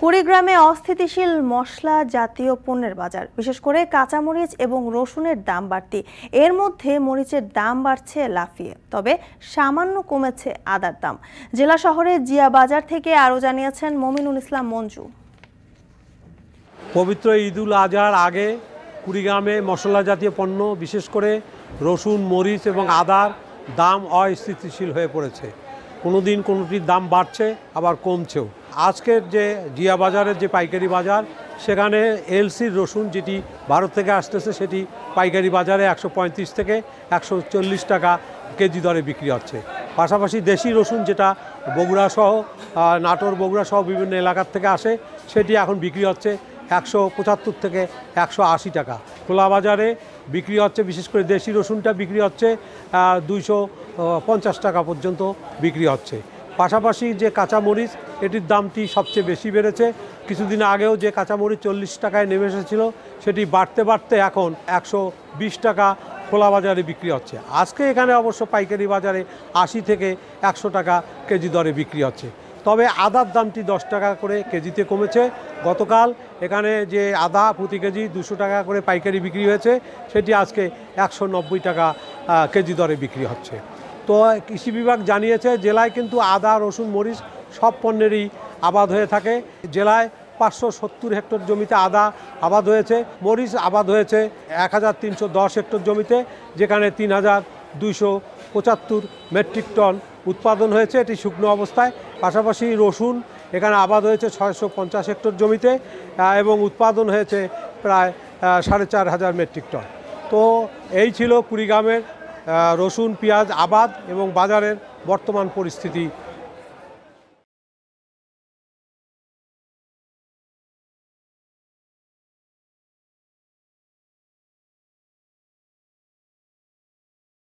কুড়িগ্রামে অস্থিতিশীল মশলা জাতীয় পণ্যের বাজার, বিশেষ করে কাঁচামরিচ এবং রসুনের দাম বাড়তি। এর মধ্যে মরিচের দাম বাড়ছে লাফিয়ে, তবে সামান্য কমেছে আদার দাম। জেলা শহরের জিয়া বাজার থেকে আরও জানিয়েছেন মমিনুল ইসলাম মঞ্জু। পবিত্র ঈদুল আজহার আগে কুড়িগ্রামে মশলা জাতীয় পণ্য, বিশেষ করে রসুন, মরিচ এবং আদার দাম অস্থিতিশীল হয়ে পড়েছে। কোনো দিন কোনোটির দাম বাড়ছে, আবার কমছেও। আজকের যে জিয়া বাজারের যে পাইকারি বাজার, সেখানে এলসির রসুন যেটি ভারত থেকে আসতেছে, সেটি পাইকারি বাজারে 135 থেকে 140 টাকা কেজি দরে বিক্রি হচ্ছে। পাশাপাশি দেশি রসুন, যেটা বগুড়া সহ নাটোর, বগুড়া সহ বিভিন্ন এলাকার থেকে আসে, সেটি এখন বিক্রি হচ্ছে 175 থেকে 180 টাকা। খোলা বাজারে বিক্রি হচ্ছে, বিশেষ করে দেশি রসুনটা বিক্রি হচ্ছে 250 টাকা পর্যন্ত বিক্রি হচ্ছে। পাশাপাশি যে কাঁচামরিচ, এটির দামটি সবচেয়ে বেশি বেড়েছে। কিছুদিন আগেও যে কাঁচামরিচ 40 টাকায় নেমে এসেছিল, সেটি বাড়তে বাড়তে এখন 120 টাকা খোলা বাজারে বিক্রি হচ্ছে। আজকে এখানে অবশ্য পাইকারি বাজারে 80 থেকে 100 টাকা কেজি দরে বিক্রি হচ্ছে। তবে আদার দামটি 10 টাকা করে কেজিতে কমেছে। গতকাল এখানে যে আদা প্রতি কেজি 200 টাকা করে পাইকারি বিক্রি হয়েছে, সেটি আজকে 190 টাকা কেজি দরে বিক্রি হচ্ছে। তো কৃষি বিভাগ জানিয়েছে, জেলায় কিন্তু আদা, রসুন, মরিচ সব পণ্যেরই আবাদ হয়ে থাকে। জেলায় 570 হেক্টর জমিতে আদা আবাদ হয়েছে, মরিচ আবাদ হয়েছে 1310 হেক্টর জমিতে, যেখানে 3275 মেট্রিক টন উৎপাদন হয়েছে, এটি শুকনো অবস্থায়। পাশাপাশি রসুন এখানে আবাদ হয়েছে 650 হেক্টর জমিতে এবং উৎপাদন হয়েছে প্রায় 4500 মেট্রিক টন। তো এই ছিল কুড়িগ্রামের রসুন, পেঁয়াজ আবাদ এবং বাজারের বর্তমান পরিস্থিতি।